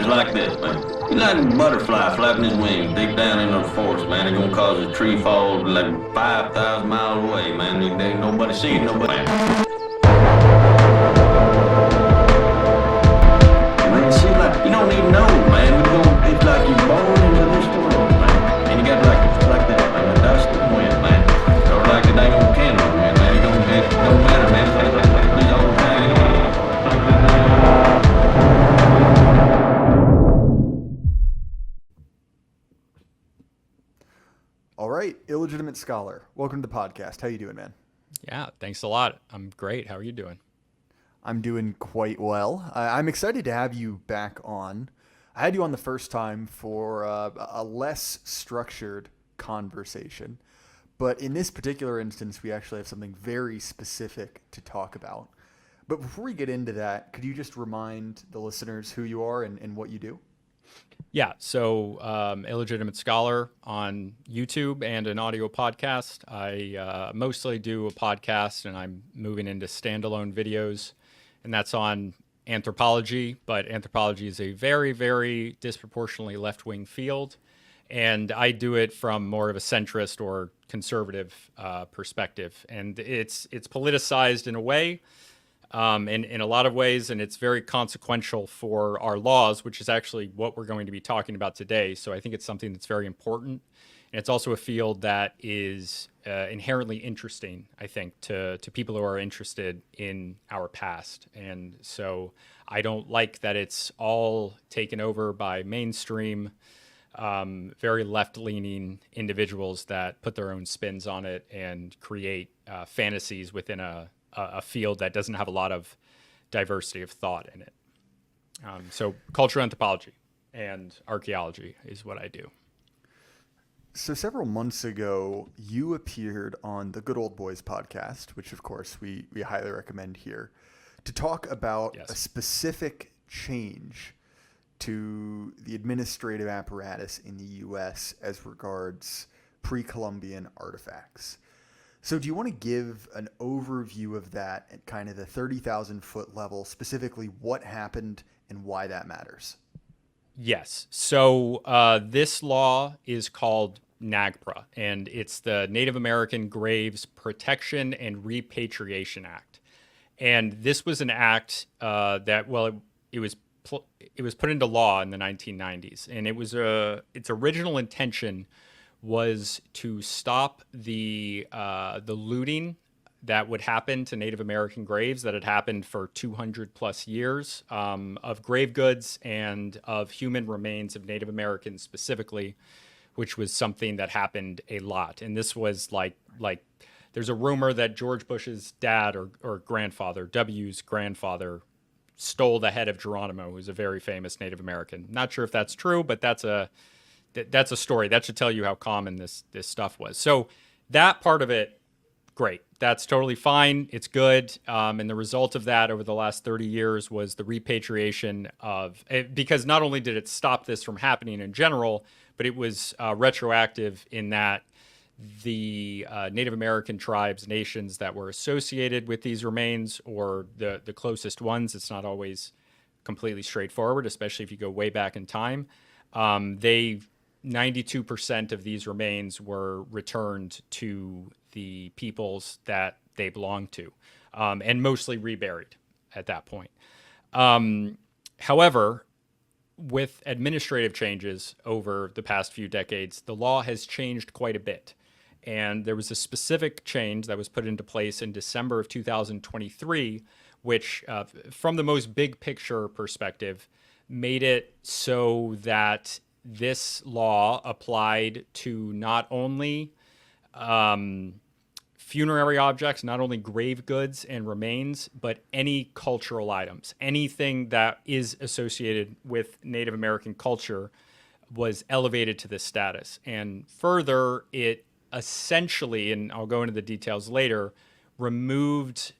like this, man. It's like a butterfly flapping his wings deep down in the forest, man. It's gonna cause a tree fall like 5,000 miles away, man. There ain't nobody seeing nobody. Man, see, like, you don't even know, man. It's like you're born into this world, man. And you got like that, man. The dust and wind, man. Or like the dang old candle, man. It don't matter, man. It's all the time. All right, Illegitimate Scholar, welcome to the podcast. How you doing, man? Yeah, thanks a lot. I'm great. How are you doing? I'm doing quite well. I'm excited to have you back on. I had you on the first time for a less structured conversation, but in this particular instance, we actually have something very specific to talk about. But before we get into that, could you just remind the listeners who you are and what you do? Yeah, so Illegitimate Scholar on YouTube and an audio podcast. I mostly do a podcast, and I'm moving into standalone videos, and that's on anthropology. But anthropology is a very, very disproportionately left-wing field, and I do it from more of a centrist or conservative perspective. And it's politicized in a way. In a lot of ways, and it's very consequential for our laws, which is actually what we're going to be talking about today. So I think it's something that's very important. And it's also a field that is inherently interesting, I think, to people who are interested in our past. And so I don't like that it's all taken over by mainstream, very left-leaning individuals that put their own spins on it and create fantasies within a field that doesn't have a lot of diversity of thought in it. So cultural anthropology and archaeology is what I do. So several months ago, you appeared on the Good Old Boys podcast, which of course we highly recommend here, to talk about a specific change to the administrative apparatus in the U.S. as regards pre-Columbian artifacts. So do you want to give an overview of that at kind of the 30,000 foot level, specifically what happened and why that matters? Yes. So this law is called NAGPA, and it's the Native American Graves Protection and Repatriation Act. And this was an act it was put into law in the 1990s, and its original intention was to stop the looting that would happen to Native American graves that had happened for 200 plus years of grave goods and of human remains of Native Americans specifically, which was something that happened a lot. And this was like there's a rumor that George Bush's dad or grandfather, W's grandfather, stole the head of Geronimo, who's a very famous Native American. Not sure if that's true, but that's a story. That should tell you how common this stuff was. So that part of it, great. That's totally fine. It's good. And the result of that over the last 30 years was the repatriation because not only did it stop this from happening in general, but it was retroactive in that the Native American tribes, nations that were associated with these remains, or the closest ones, it's not always completely straightforward, especially if you go way back in time. 92% of these remains were returned to the peoples that they belonged to, and mostly reburied at that point. However, with administrative changes over the past few decades, the law has changed quite a bit. And there was a specific change that was put into place in December of 2023, which, from the most big picture perspective, made it so that this law applied to not only funerary objects, not only grave goods and remains, but any cultural items. Anything that is associated with Native American culture was elevated to this status. And further, it essentially, and I'll go into the details later, removed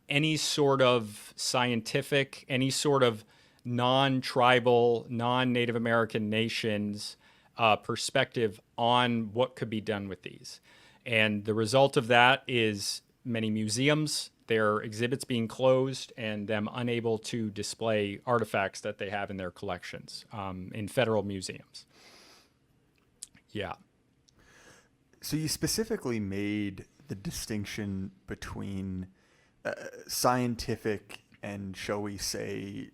any sort of scientific, any sort of non-tribal, non-Native American nations perspective on what could be done with these. And the result of that is many museums their exhibits being closed and them unable to display artifacts that they have in their collections in federal museums. Yeah. So you specifically made the distinction between scientific and, shall we say,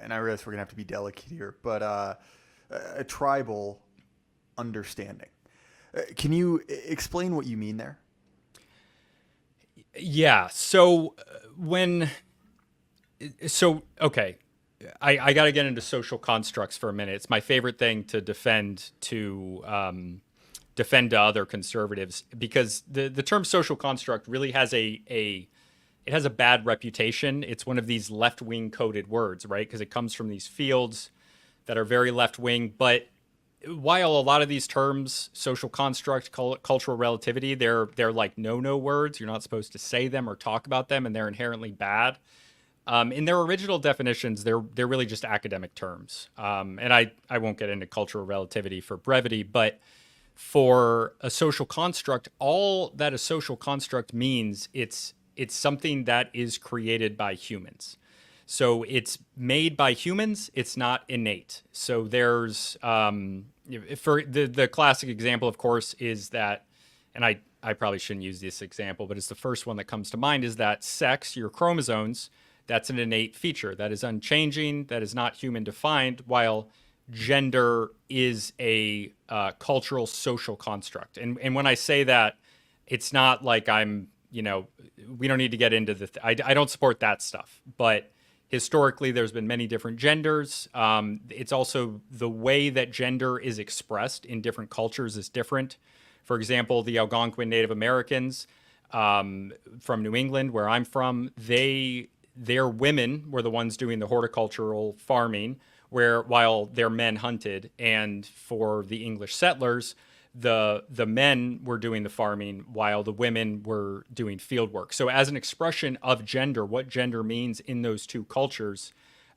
and I realize we're going to have to be delicate here, but a tribal understanding. Can you explain what you mean there? Yeah. So okay. I got to get into social constructs for a minute. It's my favorite thing to defend to other conservatives, because the term social construct really has it has a bad reputation. It's one of these left-wing coded words, right? Because it comes from these fields that are very left-wing. But while a lot of these terms, social construct, cultural relativity, they're like no words. You're not supposed to say them or talk about them, and they're inherently bad. In their original definitions, they're really just academic terms. And I won't get into cultural relativity for brevity, but for a social construct, all that a social construct means, it's something that is created by humans. So it's made by humans. It's not innate. So there's for the classic example, of course, is that, and I probably shouldn't use this example, but it's the first one that comes to mind, is that sex, your chromosomes, that's an innate feature that is unchanging, that is not human defined, while gender is a cultural social construct. And when I say that, it's not like we don't need to get into I don't support that stuff, but historically there's been many different genders. It's also the way that gender is expressed in different cultures is different. For example, the Algonquin Native Americans from New England, where I'm from, their women were the ones doing the horticultural farming, while their men hunted. And for the English settlers, the men were doing the farming while the women were doing field work. So as an expression of gender, what gender means in those two cultures,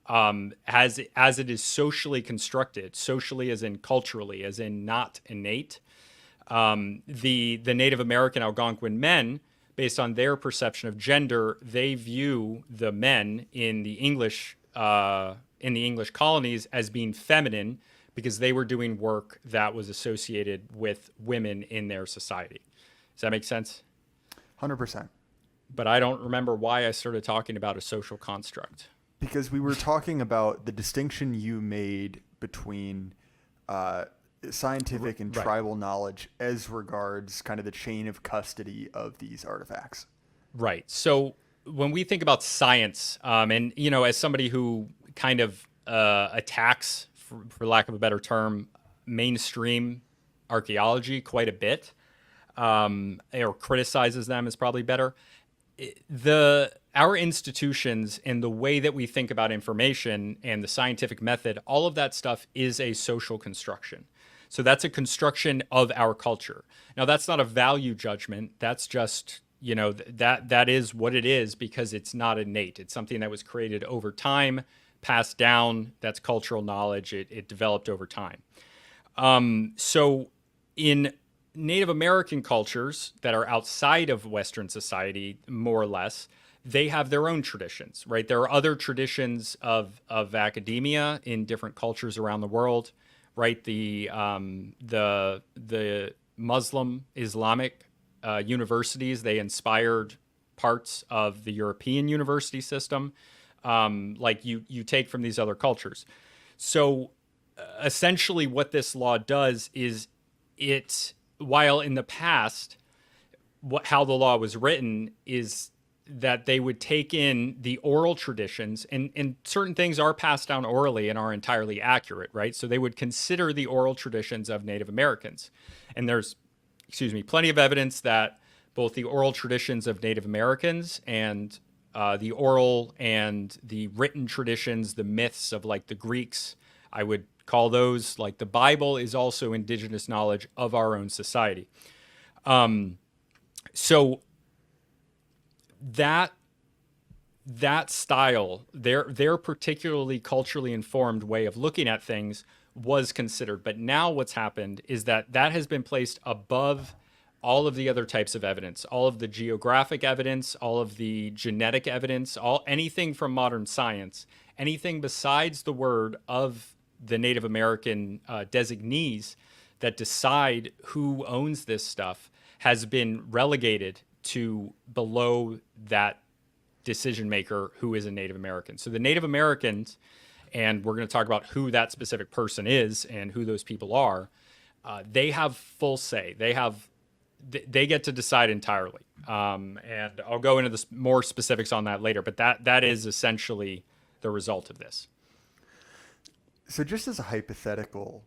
as it is socially constructed, socially as in culturally, as in not innate, the Native American Algonquin men, based on their perception of gender, they view the men in the English colonies as being feminine, because they were doing work that was associated with women in their society. Does that make sense? 100%. But I don't remember why I started talking about a social construct. Because we were talking about the distinction you made between scientific and tribal knowledge as regards kind of the chain of custody of these artifacts. Right. So when we think about science, and, as somebody who kind of attacks, for lack of a better term, mainstream archaeology quite a bit, or criticizes them is probably better. Our institutions and the way that we think about information and the scientific method, all of that stuff is a social construction. So that's a construction of our culture. Now, that's not a value judgment. That's just, that is what it is, because it's not innate. It's something that was created over time, passed down. That's cultural knowledge. It developed over time. So in Native American cultures that are outside of Western society, more or less, they have their own traditions, right? There are other traditions of academia in different cultures around the world, right? The Muslim Islamic universities, they inspired parts of the European university system, like you take from these other cultures. So essentially what this law does is while in the past, how the law was written is that they would take in the oral traditions, and certain things are passed down orally and are entirely accurate, right? So they would consider the oral traditions of Native Americans. And there's, plenty of evidence that both the oral traditions of Native Americans and the oral and the written traditions, the myths of like the Greeks, I would call those, like the Bible is also indigenous knowledge of our own society. So that style, their particularly culturally informed way of looking at things was considered. But now what's happened is that has been placed above all of the other types of evidence, all of the geographic evidence, all of the genetic evidence, anything from modern science, anything besides the word of the Native American designees that decide who owns this stuff has been relegated to below that decision maker who is a Native American. So the Native Americans, and we're going to talk about who that specific person is and who those people are, they have full say. They get to decide entirely. And I'll go into more specifics on that later, but that is essentially the result of this. So just as a hypothetical,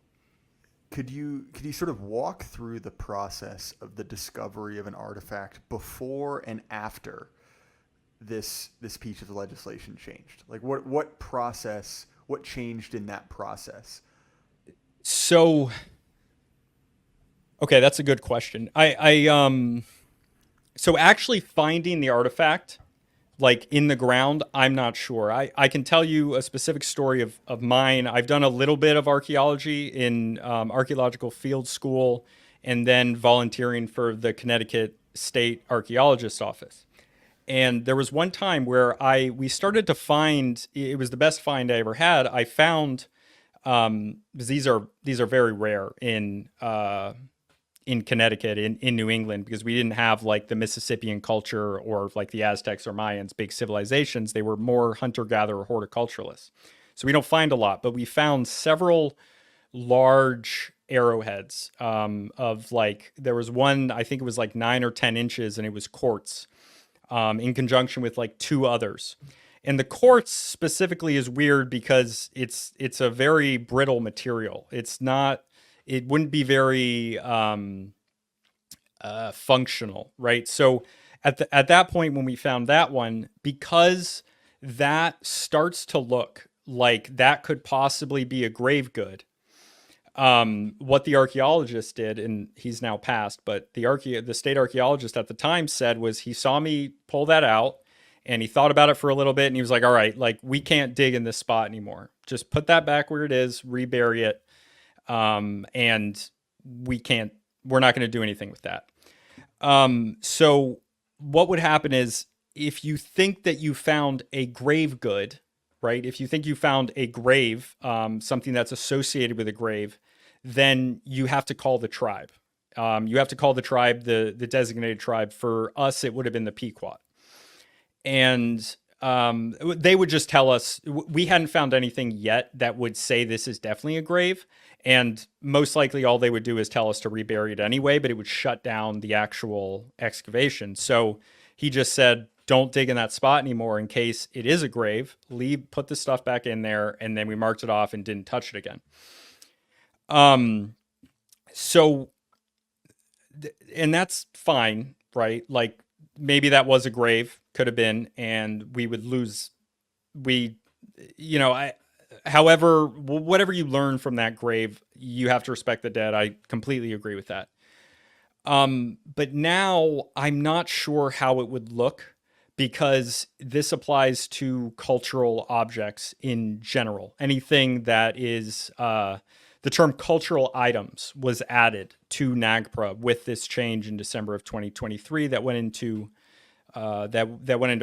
could you sort of walk through the process of the discovery of an artifact before and after this piece of the legislation changed? Like what process, what changed in that process? So, okay, that's a good question. So actually finding the artifact, like in the ground, I'm not sure. I can tell you a specific story of mine. I've done a little bit of archaeology in archaeological field school and then volunteering for the Connecticut State Archaeologist's Office. And there was one time where we started to find, it was the best find I ever had. I found, because these are very rare in Connecticut, in New England, because we didn't have like the Mississippian culture or like the Aztecs or Mayans, big civilizations. They were more hunter-gatherer horticulturalists. So we don't find a lot, but we found several large arrowheads of like, there was one, I think it was like 9 or 10 inches, and it was quartz in conjunction with like 2 others. And the quartz specifically is weird because it's a very brittle material. It wouldn't be very functional, right? So at that point when we found that one, because that starts to look like that could possibly be a grave good, what the archaeologist did, and he's now passed, but the state archaeologist at the time said was he saw me pull that out and he thought about it for a little bit and he was like, all right, like we can't dig in this spot anymore. Just put that back where it is, rebury it. And we're not going to do anything with that. So what would happen is if you think that you found a grave good, right? If you think you found a grave, something that's associated with a grave, then you have to call the tribe. You have to call the tribe, the designated tribe. For us, it would have been the Pequot. And they would just tell us, we hadn't found anything yet that would say this is definitely a grave. And most likely all they would do is tell us to rebury it anyway, but it would shut down the actual excavation. So he just said, don't dig in that spot anymore in case it is a grave. Put the stuff back in there, and then we marked it off and didn't touch it again. And that's fine, right? Like maybe that was a grave, could have been, and we would lose. However, whatever you learn from that grave, you have to respect the dead. I completely agree with that. But now I'm not sure how it would look, because this applies to cultural objects in general. Anything that is, the term cultural items was added to NAGPA with this change in December of 2023 that went into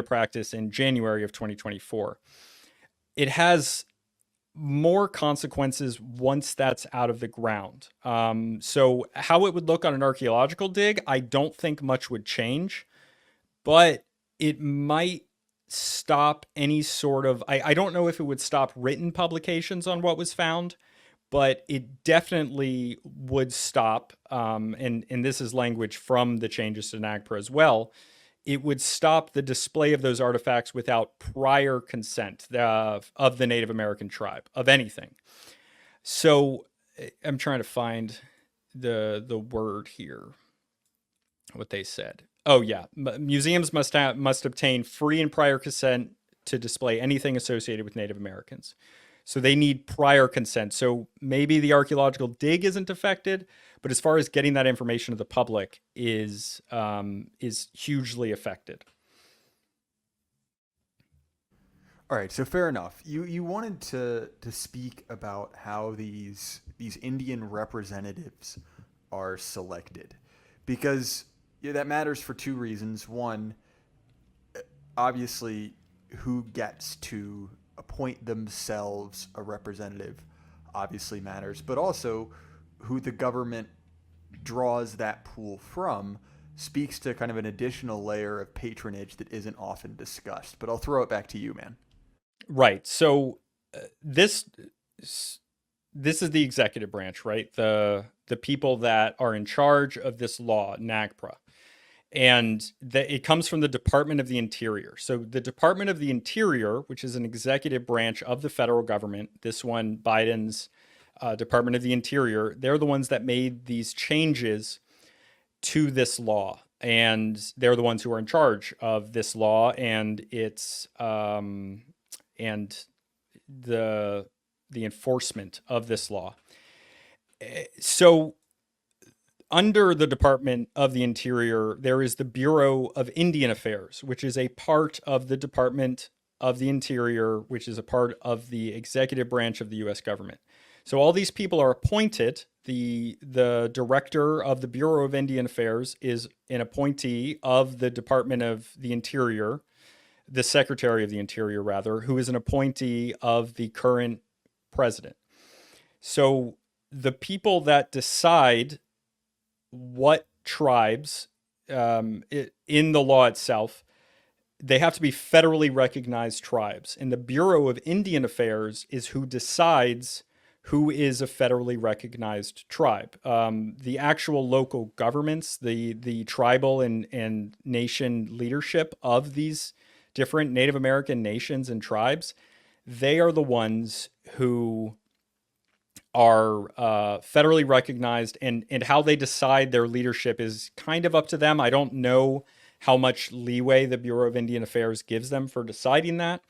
practice in January of 2024. It has more consequences once that's out of the ground. So how it would look on an archaeological dig, I don't think much would change, but it might stop any sort of, I don't know if it would stop written publications on what was found, but it definitely would stop, and this is language from the changes to NAGPA as well, it would stop the display of those artifacts without prior consent of the Native American tribe, of anything. So I'm trying to find the word here, what they said. Oh yeah, museums must obtain free and prior consent to display anything associated with Native Americans. So they need prior consent. So maybe the archaeological dig isn't affected, but as far as getting that information to the public is hugely affected. All right, so fair enough. You wanted to speak about how these Indian representatives are selected, because that matters for two reasons. One, obviously, who gets to appoint themselves a representative obviously matters, but also who the government draws that pool from speaks to kind of an additional layer of patronage that isn't often discussed. But I'll throw it back to you, man. Right. So this is the executive branch, right? The people that are in charge of this law, NAGPA. And it comes from the Department of the Interior. So the Department of the Interior, which is an executive branch of the federal government, this one, Biden's Department of the Interior, they're the ones that made these changes to this law. And they're the ones who are in charge of this law and its and the enforcement of this law. So under the Department of the Interior, there is the Bureau of Indian Affairs, which is a part of the Department of the Interior, which is a part of the executive branch of the U.S. government. So all these people are appointed. The director of the Bureau of Indian Affairs is an appointee of the Department of the Interior, the Secretary of the Interior, rather, who is an appointee of the current president. So the people that decide what tribes in the law itself, they have to be federally recognized tribes. And the Bureau of Indian Affairs is who decides who is a federally recognized tribe. The actual local governments, the tribal and nation leadership of these different Native American nations and tribes, they are the ones who are federally recognized, and how they decide their leadership is kind of up to them. I don't know how much leeway the Bureau of Indian Affairs gives them for deciding that,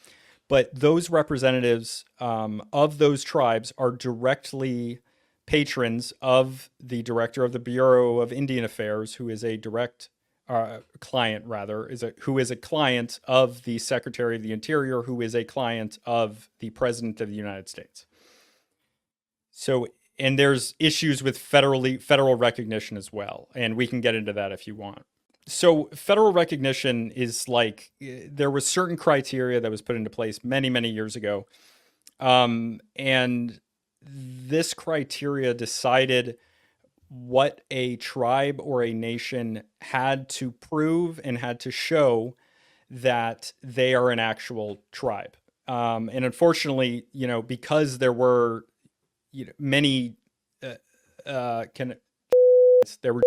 but those representatives of those tribes are directly patrons of the director of the Bureau of Indian Affairs, who is a direct client, rather, who is a client of the Secretary of the Interior, who is a client of the President of the United States. So, and there's issues with federal recognition as well, and we can get into that if you want. So federal recognition is like, there was certain criteria that was put into place many, many years ago. And this criteria decided what a tribe or a nation had to prove and had to show that they are an actual tribe. And unfortunately, because there were many there were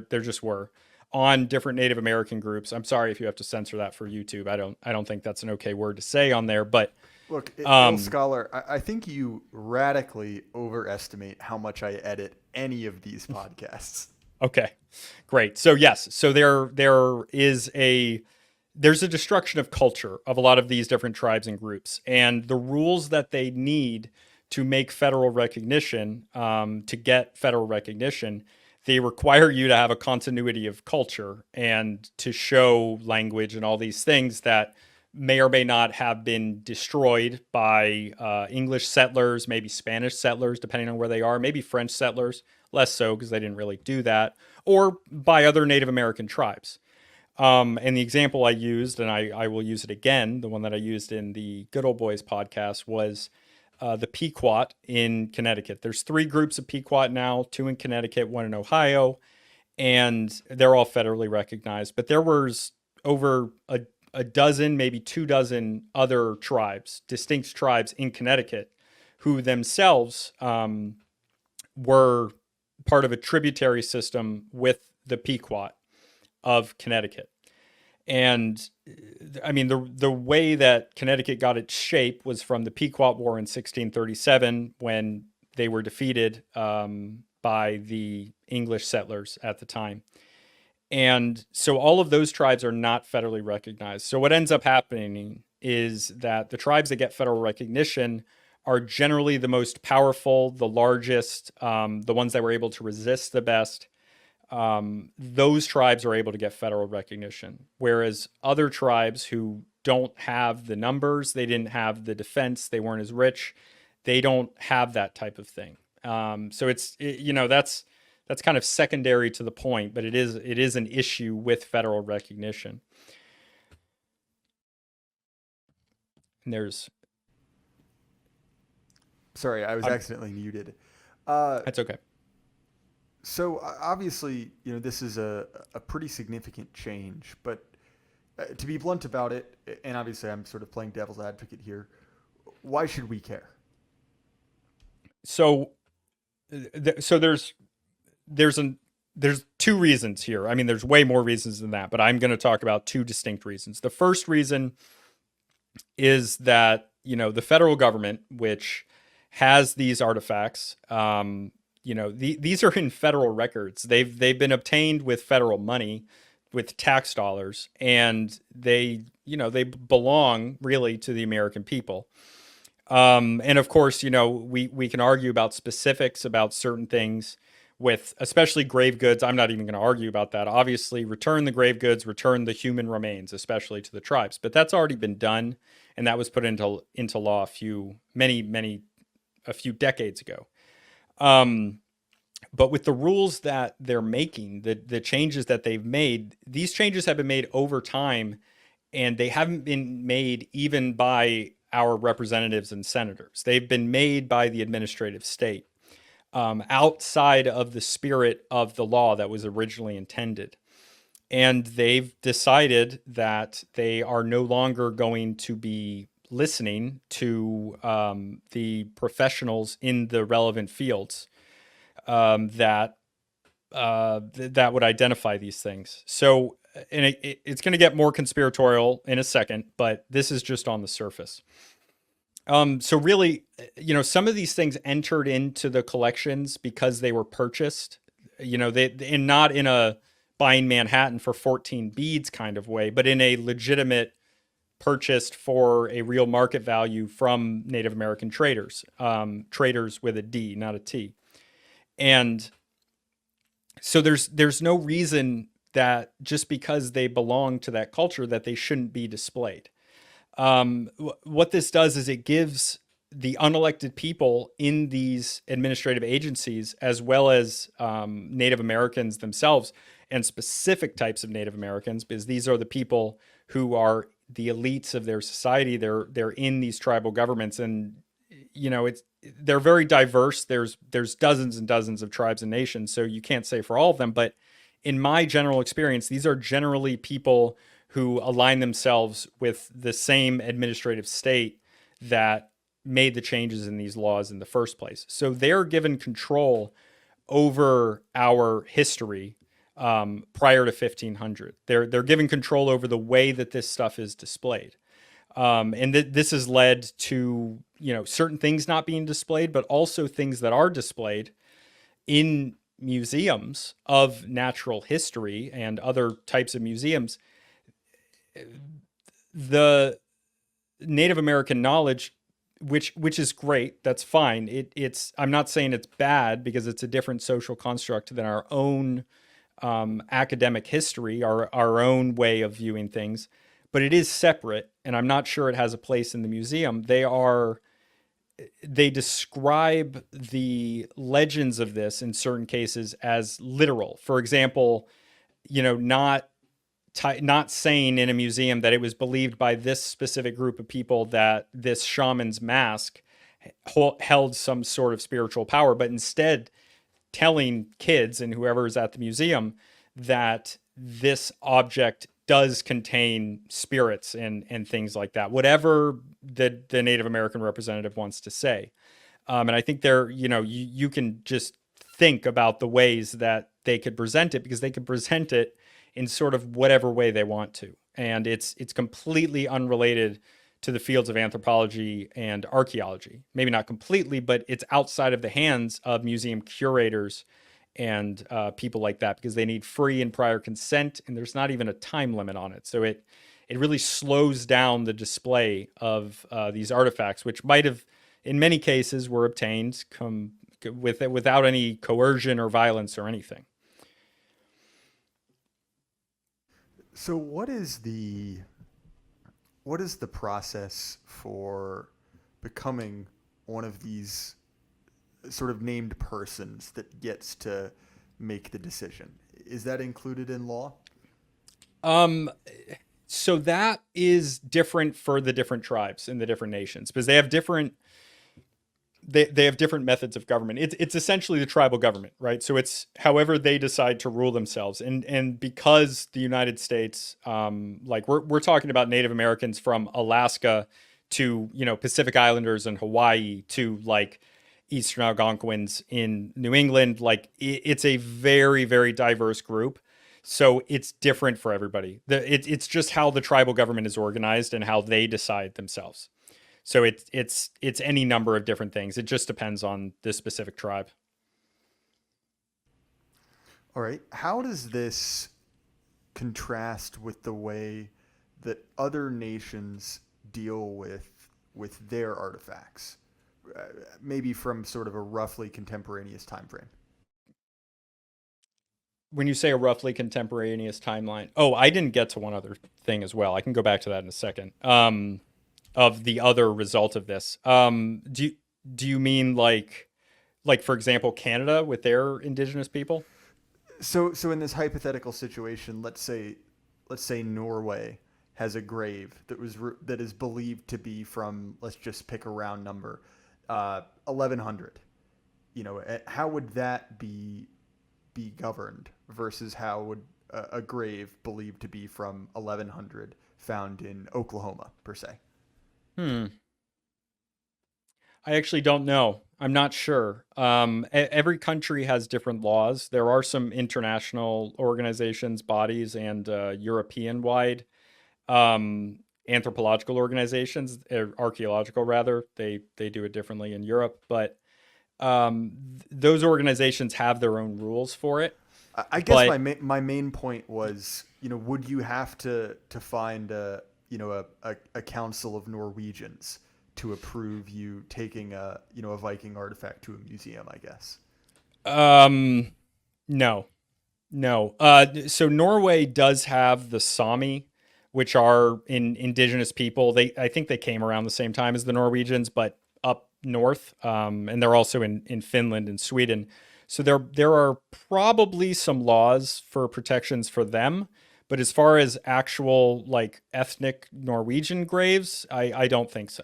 there just were on different Native American groups. I'm sorry if you have to censor that for YouTube. I don't think that's an okay word to say on there, but look, Bill Scholar, I think you radically overestimate how much I edit any of these podcasts. Okay, great. So yes, so there's a destruction of culture of a lot of these different tribes and groups, and the rules that they need to make federal recognition, to get federal recognition, they require you to have a continuity of culture and to show language and all these things that may or may not have been destroyed by English settlers, maybe Spanish settlers, depending on where they are, maybe French settlers, less so because they didn't really do that, or by other Native American tribes. And the example I used, and I will use it again, the one that I used in the Good Old Boys podcast, was the Pequot in Connecticut. There's 3 groups of Pequot now, 2 in Connecticut, 1 in Ohio, and they're all federally recognized. But there was over a dozen, maybe 2 dozen other tribes, distinct tribes in Connecticut, who themselves were part of a tributary system with the Pequot of Connecticut. And I mean, the way that Connecticut got its shape was from the Pequot War in 1637, when they were defeated by the English settlers at the time. And so all of those tribes are not federally recognized. So what ends up happening is that the tribes that get federal recognition are generally the most powerful, the largest, the ones that were able to resist the best. Those tribes are able to get federal recognition, whereas other tribes who don't have the numbers, they didn't have the defense, they weren't as rich, they don't have that type of thing. So that's that's kind of secondary to the point, but it is an issue with federal recognition. And there's Sorry, I was accidentally muted. That's okay. So obviously, this is a pretty significant change, but to be blunt about it, and obviously I'm sort of playing devil's advocate here, why should we care? So, there's two reasons here. I mean, there's way more reasons than that, but I'm going to talk about two distinct reasons. The first reason is that, the federal government, which has these artifacts, these are in federal records. They've been obtained with federal money, with tax dollars, and they belong really to the American people. And of course, we can argue about specifics about certain things, with especially grave goods. I'm not even going to argue about that. Obviously, return the grave goods, return the human remains, especially to the tribes. But that's already been done, and that was put into law a few decades ago. But with the rules that they're making, the changes that they've made, these changes have been made over time, and they haven't been made even by our representatives and senators. They've been made by the administrative state, outside of the spirit of the law that was originally intended. And they've decided that they are no longer going to be listening to the professionals in the relevant fields that would identify these things. So, and it's going to get more conspiratorial in a second, but this is just on the surface. So really, some of these things entered into the collections because they were purchased, and not in a buying Manhattan for 14 beads kind of way, but in a legitimate purchased for a real market value from Native American traders, traders with a D, not a T. And so there's no reason that just because they belong to that culture that they shouldn't be displayed. What this does is it gives the unelected people in these administrative agencies, as well as Native Americans themselves, and specific types of Native Americans, because these are the people who are the elites of their society. They're in these tribal governments, and they're very diverse. There's dozens and dozens of tribes and nations, so you can't say for all of them. But in my general experience, these are generally people who align themselves with the same administrative state that made the changes in these laws in the first place. So they're given control over our history prior to 1500. They're given control over the way that this stuff is displayed. And this has led to, certain things not being displayed, but also things that are displayed in museums of natural history and other types of museums. The Native American knowledge, which is great, that's fine. It's I'm not saying it's bad, because it's a different social construct than our own academic history, our own way of viewing things, but it is separate, and I'm not sure it has a place in the museum. They describe the legends of this in certain cases as literal. For example, not saying in a museum that it was believed by this specific group of people that this shaman's mask held some sort of spiritual power, but instead telling kids and whoever is at the museum that this object does contain spirits and things like that, whatever the Native American representative wants to say. And I think you can just think about the ways that they could present it, because they could present it in sort of whatever way they want to. And it's completely unrelated to the fields of anthropology and archaeology. Maybe not completely, but it's outside of the hands of museum curators and people like that, because they need free and prior consent, and there's not even a time limit on it. So it really slows down the display of these artifacts, which might have, in many cases, were obtained without any coercion or violence or anything. So what is the process for becoming one of these sort of named persons that gets to make the decision. Is that included in law? So that is different for the different tribes in the different nations because they have different methods of government. It's essentially the tribal government, right? So it's however they decide to rule themselves. And because the United States, like we're talking about Native Americans from Alaska to, Pacific Islanders in Hawaii to like Eastern Algonquins in New England, like it's a very, very diverse group. So it's different for everybody. It's just how the tribal government is organized and how they decide themselves. So it's any number of different things. It just depends on the specific tribe. All right. How does this contrast with the way that other nations deal with their artifacts? Maybe from sort of a roughly contemporaneous time frame. When you say a roughly contemporaneous timeline, oh, I didn't get to one other thing as well. I can go back to that in a second. Of the other result of this, do you mean like for example, Canada with their indigenous people? So in this hypothetical situation, let's say Norway has a grave that is believed to be from, let's just pick a round number, 1100. How would that be governed versus how would a grave believed to be from 1100 found in Oklahoma per se? I actually don't know. I'm not sure. Every country has different laws. There are some international organizations, bodies, and European-wide anthropological organizations, archaeological rather. They do it differently in Europe, but those organizations have their own rules for it. I guess my main point was, would you have to find a council of Norwegians to approve you taking a Viking artifact to a museum, I guess? No. So Norway does have the Sami, which are indigenous people. I think they came around the same time as the Norwegians, but up north. And they're also in Finland and Sweden. So there are probably some laws for protections for them. But as far as actual like ethnic Norwegian graves, I don't think so.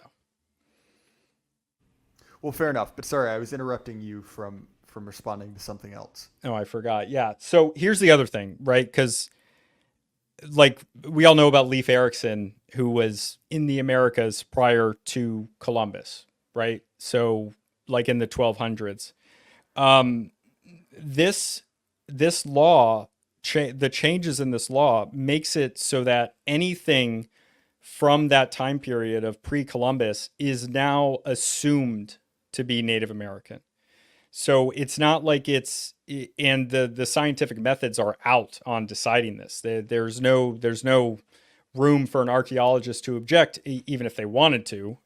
Well, fair enough. But sorry, I was interrupting you from responding to something else. Oh, I forgot. Yeah. So here's the other thing, right? Because like we all know about Leif Ericson, who was in the Americas prior to Columbus, right? So like in the 1200s. This law, the changes in this law makes it so that anything from that time period of pre-Columbus is now assumed to be Native American. So it's not like and the scientific methods are out on deciding this. There's no room for an archaeologist to object, even if they wanted to,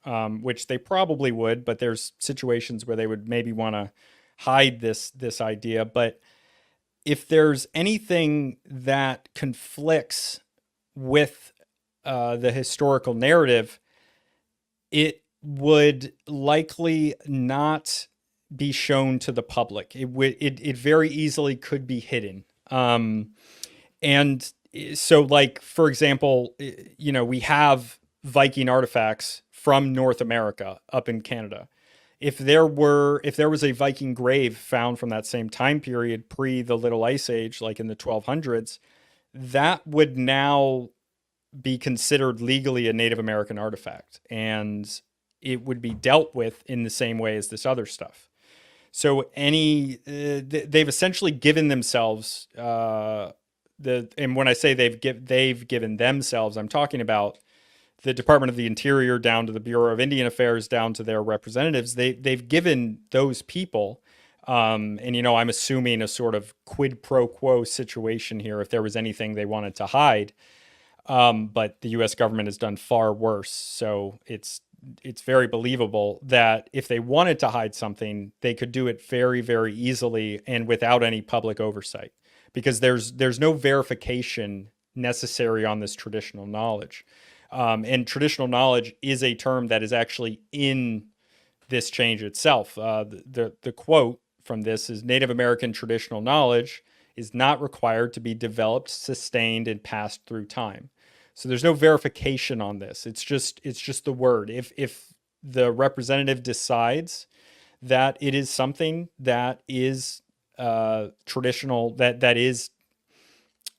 which they probably would, but there's situations where they would maybe want to hide this idea. But if there's anything that conflicts with the historical narrative, it would likely not be shown to the public. It very easily could be hidden. And so like, for example, we have Viking artifacts from North America up in Canada. If there was a Viking grave found from that same time period, pre the Little Ice Age, like in the 1200s, that would now be considered legally a Native American artifact, and it would be dealt with in the same way as this other stuff. So they've essentially given themselves and when I say they've given themselves, I'm talking about the Department of the Interior down to the Bureau of Indian Affairs down to their representatives. They've given those people, and I'm assuming a sort of quid pro quo situation here if there was anything they wanted to hide. But the U.S. government has done far worse. So it's very believable that if they wanted to hide something, they could do it very, very easily and without any public oversight, because there's no verification necessary on this traditional knowledge. And traditional knowledge is a term that is actually in this change itself. The quote from this is Native American traditional knowledge is not required to be developed, sustained, and passed through time. So there's no verification on this. It's just the word. If the representative decides that it is something that is traditional, that is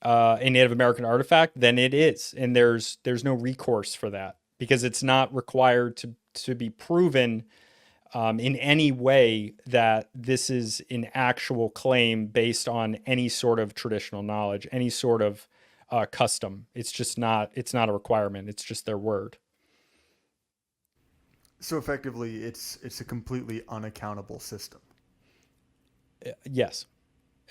a Native American artifact, then it is, and there's no recourse for that because it's not required to be proven in any way that this is an actual claim based on any sort of traditional knowledge, any sort of custom. It's not a requirement. It's just their word. So effectively, it's a completely unaccountable system. Yes.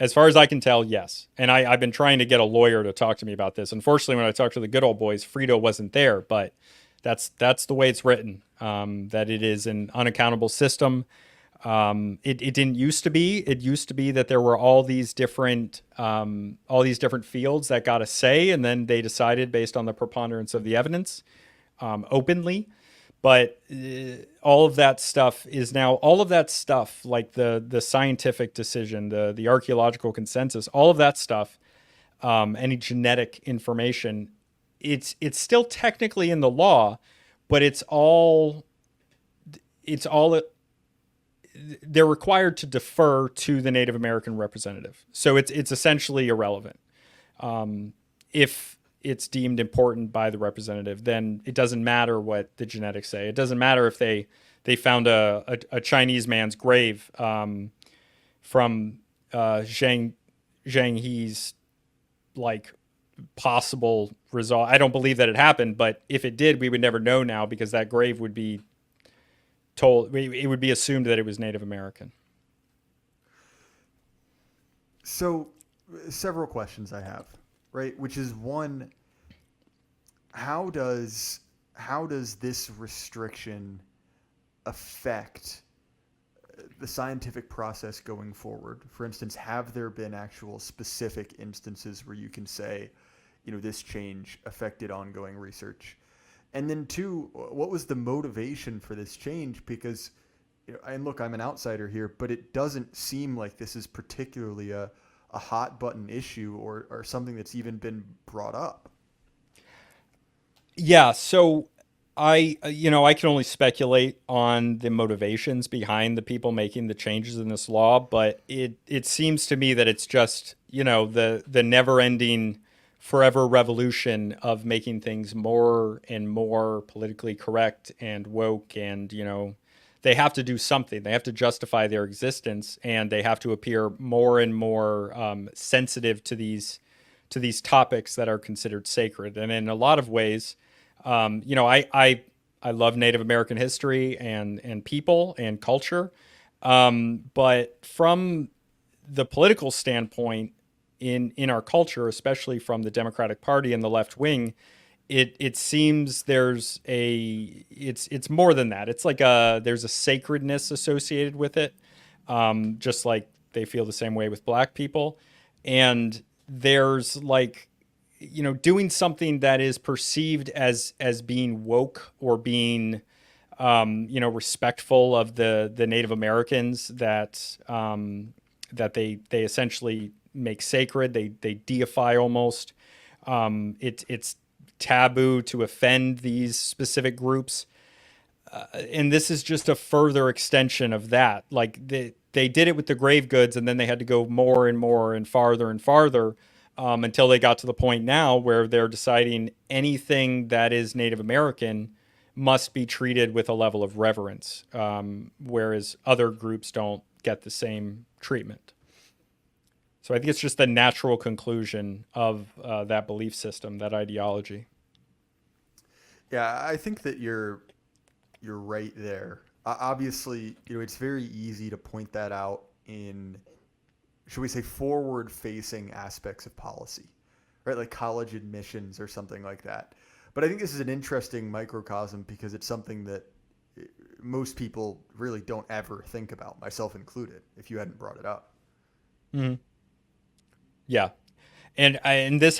As far as I can tell, yes. And I've been trying to get a lawyer to talk to me about this. Unfortunately, when I talked to the good old boys, Frito wasn't there, but that's the way it's written, that it is an unaccountable system. It didn't used to be. It used to be that there were all these different fields that got a say, and then they decided based on the preponderance of the evidence openly. But all of that stuff is now, like the scientific decision, the archaeological consensus, all of that stuff, any genetic information, it's still technically in the law, but they're required to defer to the Native American representative. So it's essentially irrelevant. If it's deemed important by the representative, then it doesn't matter what the genetics say. It doesn't matter if they found a Chinese man's grave from Zhang He's like possible result. I don't believe that it happened, but if it did, we would never know now because that grave would be it would be assumed that it was Native American. So several questions I have, right? Which is one, how does this restriction affect the scientific process going forward? For instance, have there been actual specific instances where you can say, this change affected ongoing research? And then two, what was the motivation for this change? Because, and look, I'm an outsider here, but it doesn't seem like this is particularly a hot button issue or something that's even been brought up. Yeah. So I can only speculate on the motivations behind the people making the changes in this law, but it seems to me that it's just, the never ending forever revolution of making things more and more politically correct and woke. And, they have to do something. They have to justify their existence, and they have to appear more and more sensitive to these topics that are considered sacred. And in a lot of ways, I love Native American history and people and culture. But from the political standpoint in our culture, especially from the Democratic Party and the left wing, it seems it's more than that. It's like there's a sacredness associated with it, just like they feel the same way with Black people. And there's doing something that is perceived as being woke or being, respectful of the Native Americans that they essentially make sacred. They deify almost. It's taboo to offend these specific groups. And this is just a further extension of that. Like they did it with the grave goods, and then they had to go more and more and farther until they got to the point now where they're deciding anything that is Native American must be treated with a level of reverence, whereas other groups don't get the same treatment. So I think it's just the natural conclusion of that belief system, that ideology. Yeah, I think that you're right there. Obviously, it's very easy to point that out in, should we say, forward-facing aspects of policy, right? Like college admissions or something like that. But I think this is an interesting microcosm because it's something that most people really don't ever think about, myself included, if you hadn't brought it up. Mm-hmm. Yeah. And this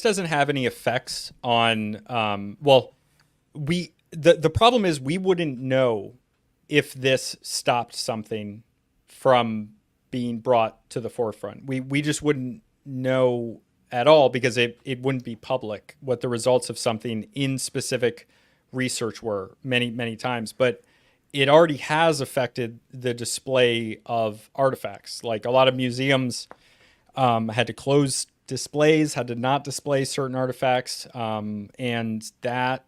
doesn't have any effects on, the problem is we wouldn't know if this stopped something from being brought to the forefront. We just wouldn't know at all because it wouldn't be public what the results of something in specific research were many times. But it already has affected the display of artifacts. Like a lot of museums had to close displays, had to not display certain artifacts, and that's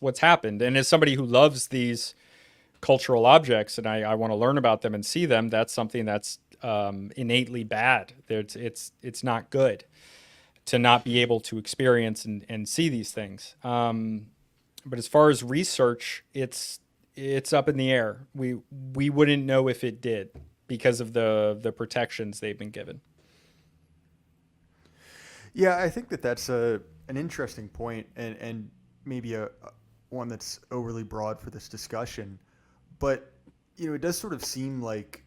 what's happened. And as somebody who loves these cultural objects and I want to learn about them and see them, that's something that's innately bad. It's not good to not be able to experience and see these things. But as far as research, it's up in the air. We wouldn't know if it did because of the protections they've been given. Yeah, I think that's an interesting point and maybe a one that's overly broad for this discussion. But, it does sort of seem like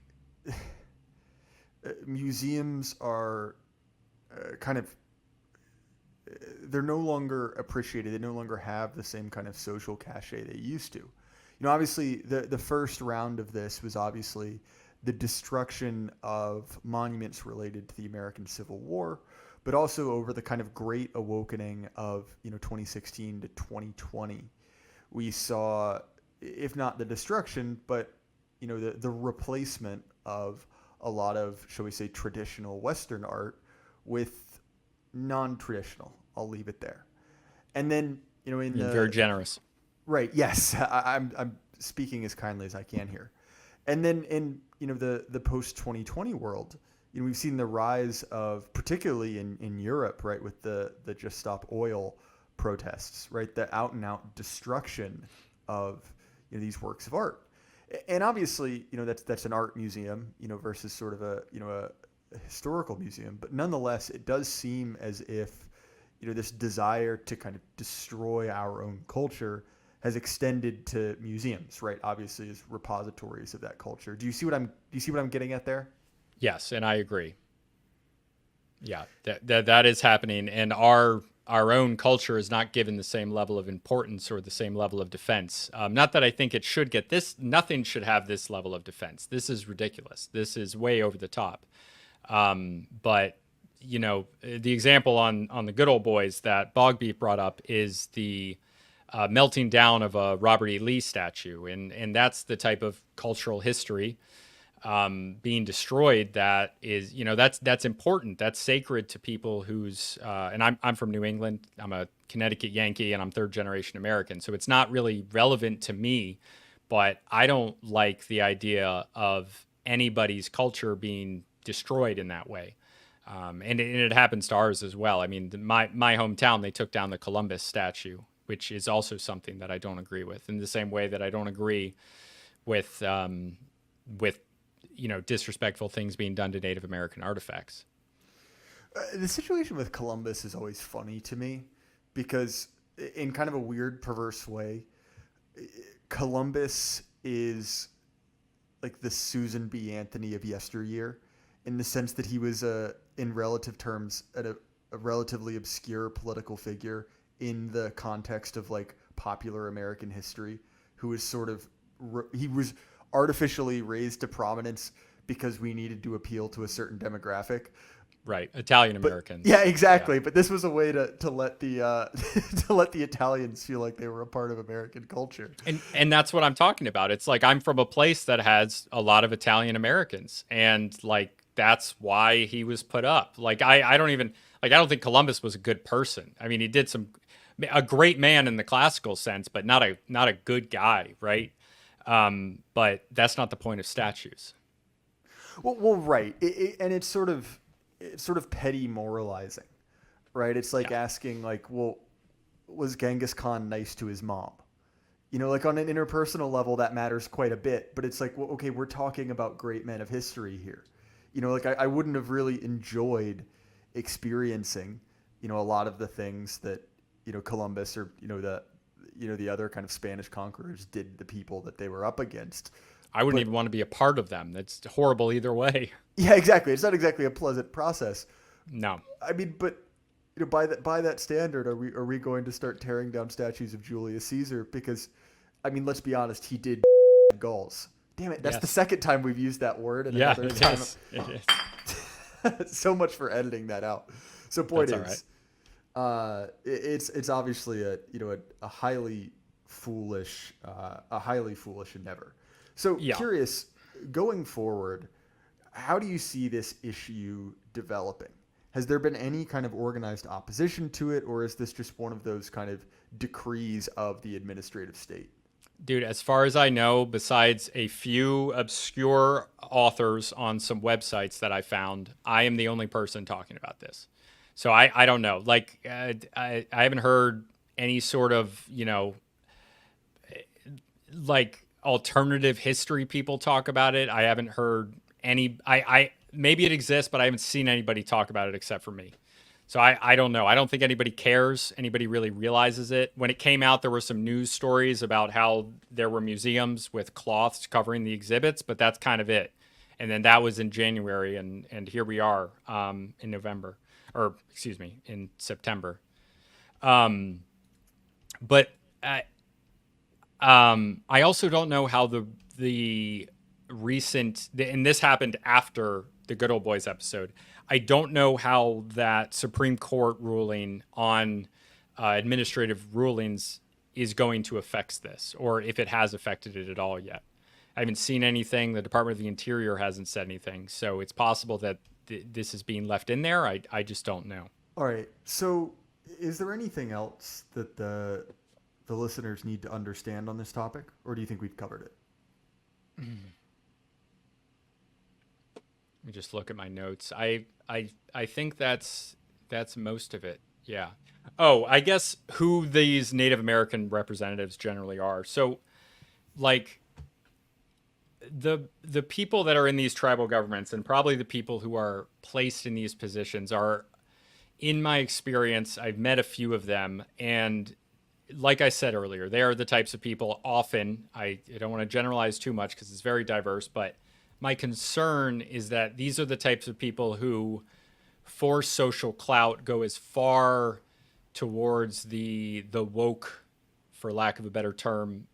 museums are they're no longer appreciated. They no longer have the same kind of social cachet they used to. Obviously, the first round of this was obviously the destruction of monuments related to the American Civil War, but also over the kind of great awakening of 2016 to 2020. We saw, if not the destruction, but the replacement of a lot of, shall we say, traditional Western art with non-traditional. I'll leave it there. And then You're very generous. Right. Yes, I'm speaking as kindly as I can here. And then in the post 2020 world, we've seen the rise of, particularly in Europe, right, with the Just Stop Oil protests, right, the out and out destruction of these works of art. And obviously, that's an art museum, versus sort of a historical museum. But nonetheless, it does seem as if this desire to kind of destroy our own culture has extended to museums, right? Obviously, as repositories of that culture. Do you see what I'm getting at there? Yes, and I agree. Yeah, that is happening, and our own culture is not given the same level of importance or the same level of defense. Not that I think it should get this. Nothing should have this level of defense. This is ridiculous. This is way over the top. But the example on the good old boys that Bogbeep brought up is the melting down of a Robert E. Lee statue, and that's the type of cultural history being destroyed that is, that's important. That's sacred to people who's, and I'm from New England. I'm a Connecticut Yankee and I'm third generation American. So it's not really relevant to me, but I don't like the idea of anybody's culture being destroyed in that way. And it happens to ours as well. I mean, my hometown, they took down the Columbus statue, which is also something that I don't agree with, in the same way that I don't agree with disrespectful things being done to Native American artifacts. The situation with Columbus is always funny to me because, in kind of a weird, perverse way, Columbus is like the Susan B. Anthony of yesteryear, in the sense that he was, in relative terms, a relatively obscure political figure in the context of like popular American history, who was sort of he was artificially raised to prominence because we needed to appeal to a certain demographic. Right, Italian Americans. Yeah, exactly. Yeah. But this was a way to let the to let the Italians feel like they were a part of American culture. And that's what I'm talking about. It's like I'm from a place that has a lot of Italian Americans, and like that's why he was put up. Like I don't think Columbus was a good person. I mean, he did a great man in the classical sense, but not a good guy, right? But that's not the point of statues. Well, right, and it's sort of petty moralizing, right? It's like asking, like, well, was Genghis Khan nice to his mom? Like on an interpersonal level, that matters quite a bit. But it's like, well, okay, we're talking about great men of history here. Like I wouldn't have really enjoyed experiencing, a lot of the things that Columbus or the other kind of Spanish conquerors did to the people that they were up against. I wouldn't even want to be a part of them. That's horrible either way. Yeah, exactly. It's not exactly a pleasant process. No. I mean, but by that standard, are we going to start tearing down statues of Julius Caesar? Because, I mean, let's be honest, he did Gauls Damn it! That's Yes. the second time we've used that word, and Yeah, another it time. is. It is. So much for editing that out. So point That's all right. it's obviously a highly foolish endeavor. So Yeah. curious, going forward, how do you see this issue developing? Has there been any kind of organized opposition to it, or is this just one of those kind of decrees of the administrative state? Dude, as far as I know, besides a few obscure authors on some websites that I found, I am the only person talking about this. So I don't know. Like, I haven't heard any sort of, like alternative history people talk about it. I haven't heard any, I maybe it exists, but I haven't seen anybody talk about it except for me. So I don't know. I don't think anybody cares. Anybody really realizes it. When it came out, there were some news stories about how there were museums with cloths covering the exhibits, but that's kind of it. And then that was in January, and here we are in November, or excuse me, in September. But I also don't know how the recent, and this happened after the Good Old Boys episode. I don't know how that Supreme Court ruling on administrative rulings is going to affect this, or if it has affected it at all yet. I haven't seen anything. The Department of the Interior hasn't said anything. So it's possible that this is being left in there. I just don't know. All right. So is there anything else that the listeners need to understand on this topic, or do you think we've covered it? Let me just look at my notes. I think that's most of it. Yeah. Oh, I guess who these Native American representatives generally are. So, like, the people that are in these tribal governments, and probably the people who are placed in these positions, are, in my experience, I've met a few of them, and like I said earlier, they are the types of people often, I don't want to generalize too much because it's very diverse, but my concern is that these are the types of people who, for social clout, go as far towards the woke, for lack of a better term,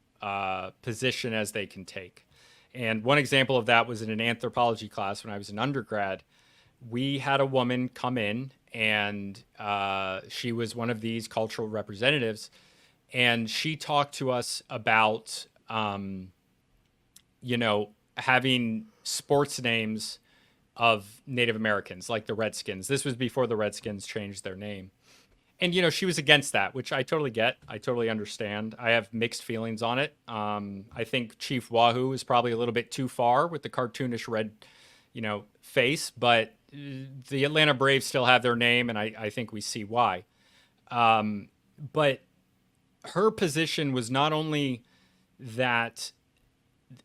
position as they can take. And one example of that was in an anthropology class when I was an undergrad. We had a woman come in, and she was one of these cultural representatives, and she talked to us about, having sports names of Native Americans, like the Redskins. This was before the Redskins changed their name. And, she was against that, which I totally get. I totally understand. I have mixed feelings on it. I think Chief Wahoo is probably a little bit too far with the cartoonish red, face, but the Atlanta Braves still have their name, and I think we see why. But her position was not only that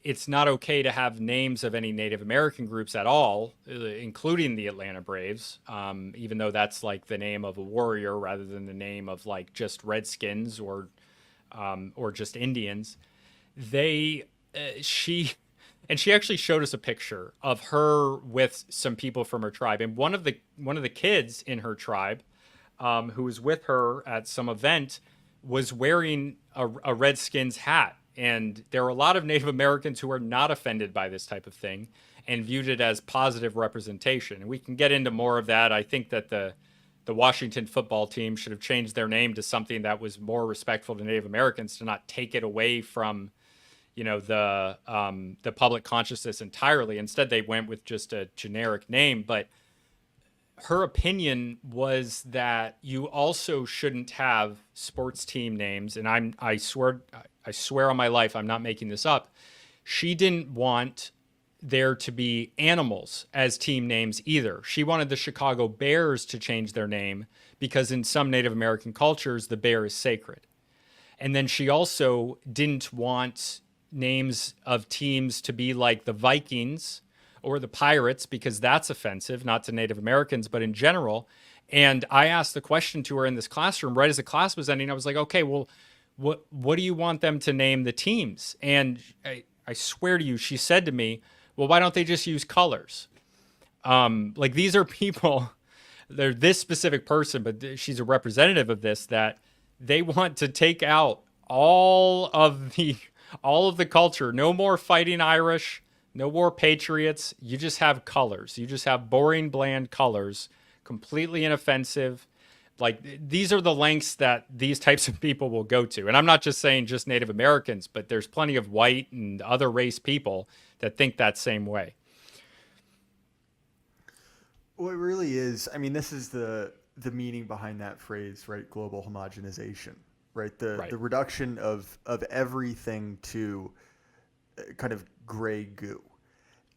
it's not okay to have names of any Native American groups at all, including the Atlanta Braves, even though that's like the name of a warrior rather than the name of like just Redskins or just Indians. She actually showed us a picture of her with some people from her tribe, and one of the kids in her tribe, who was with her at some event, was wearing a Redskins hat. And there are a lot of Native Americans who are not offended by this type of thing and viewed it as positive representation. And we can get into more of that. I think that the Washington football team should have changed their name to something that was more respectful to Native Americans, to not take it away from, the public consciousness entirely. Instead, they went with just a generic name. But her opinion was that you also shouldn't have sports team names. And I swear on my life, I'm not making this up. She didn't want there to be animals as team names either. She wanted the Chicago Bears to change their name because in some Native American cultures, the bear is sacred. And then she also didn't want names of teams to be like the Vikings or the Pirates, because that's offensive, not to Native Americans, but in general. And I asked the question to her in this classroom right as the class was ending. I was like, okay, well, what do you want them to name the teams? And I swear to you, she said to me, well, why don't they just use colors? Like, these are people, they're this specific person, but she's a representative of this, that they want to take out all of the all of the culture. No more fighting Irish, no more patriots. You just have colors. You just have boring, bland colors, completely inoffensive. Like, these are the lengths that these types of people will go to. And I'm not just saying just Native Americans, but there's plenty of white and other race people that think that same way. Well, it really is. I mean, this is the meaning behind that phrase, right? Global homogenization, right? The reduction of everything to kind of gray goo.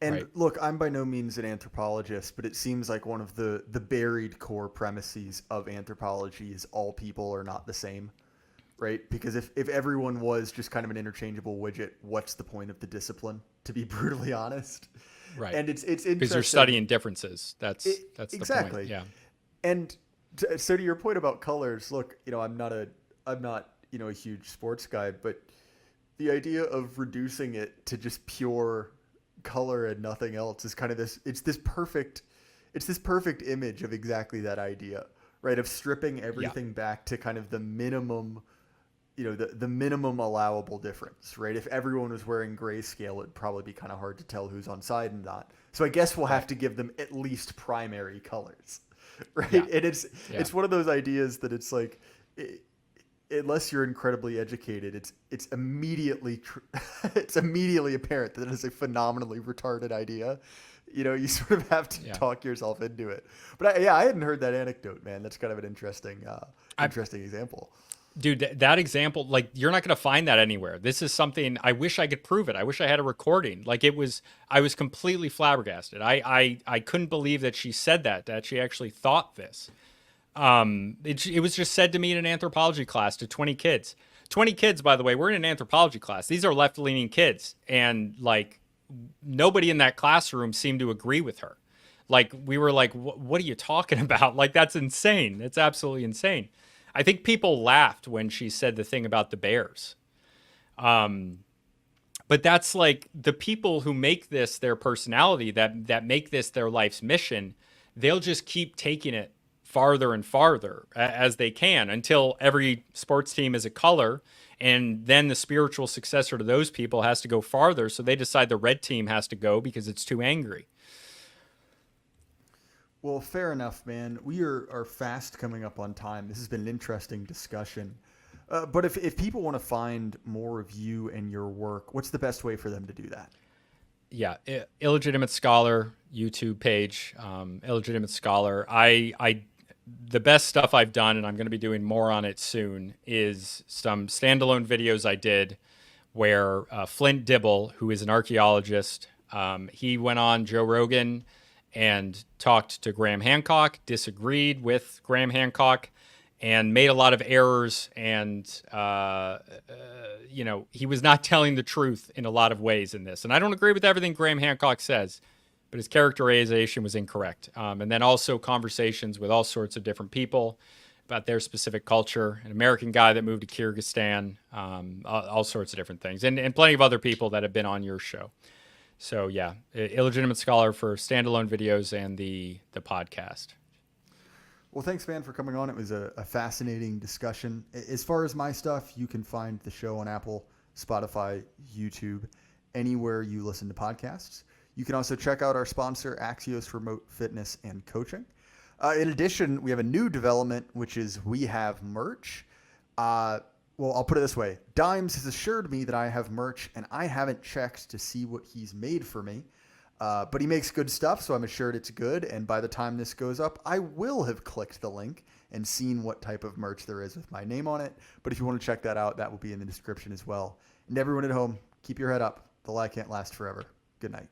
And look, I'm by no means an anthropologist, but it seems like one of the buried core premises of anthropology is all people are not the same, right? Because if everyone was just kind of an interchangeable widget, what's the point of the discipline, to be brutally honest? Right. And it's interesting. Because you're studying differences. That's exactly the point. Yeah. And so to your point about colors, look, I'm not a huge sports guy, but the idea of reducing it to just pure color and nothing else is kind of this perfect image of exactly that idea, right? Of stripping everything back to kind of the minimum, the minimum allowable difference, right? If everyone was wearing grayscale, it'd probably be kind of hard to tell who's on side and not. So I guess we'll have to give them at least primary colors, right? Yeah. And it's one of those ideas that it's like, unless you're incredibly educated, it's immediately it's immediately apparent that it is a phenomenally retarded idea. You sort of have to talk yourself into it. But I hadn't heard that anecdote, man. That's kind of an interesting example. Dude, that example, like, you're not going to find that anywhere. This is something, I wish I could prove it. I wish I had a recording. Like, I was completely flabbergasted. I couldn't believe that she said that she actually thought this. It was just said to me in an anthropology class to 20 kids. 20 kids, by the way, we're in an anthropology class. These are left-leaning kids. And, like, nobody in that classroom seemed to agree with her. Like, we were like, what are you talking about? Like, that's insane. It's absolutely insane. I think people laughed when she said the thing about the bears. But that's like the people who make this their personality, that make this their life's mission, they'll just keep taking it farther and farther as they can until every sports team is a color. And then the spiritual successor to those people has to go farther. So they decide the red team has to go because it's too angry. Well, fair enough, man. We are fast coming up on time. This has been an interesting discussion. But if people want to find more of you and your work, what's the best way for them to do that? Yeah, Illegitimate Scholar YouTube page, Illegitimate Scholar. The best stuff I've done, and I'm going to be doing more on it soon, is some standalone videos I did where Flint Dibble, who is an archaeologist, he went on Joe Rogan and talked to Graham Hancock, disagreed with Graham Hancock, and made a lot of errors. And, he was not telling the truth in a lot of ways in this. And I don't agree with everything Graham Hancock says, but his characterization was incorrect. And then also conversations with all sorts of different people about their specific culture, an American guy that moved to Kyrgyzstan, all sorts of different things, and plenty of other people that have been on your show. So yeah, Illegitimate Scholar for standalone videos and the podcast. Well, thanks, man, for coming on. It was a fascinating discussion. As far as my stuff, you can find the show on Apple, Spotify, YouTube, anywhere you listen to podcasts. You can also check out our sponsor, Axios Remote Fitness and Coaching. In addition, we have a new development, which is we have merch. Well, I'll put it this way. Dimes has assured me that I have merch, and I haven't checked to see what he's made for me. But he makes good stuff, so I'm assured it's good. And by the time this goes up, I will have clicked the link and seen what type of merch there is with my name on it. But if you want to check that out, that will be in the description as well. And everyone at home, keep your head up. The lie can't last forever. Good night.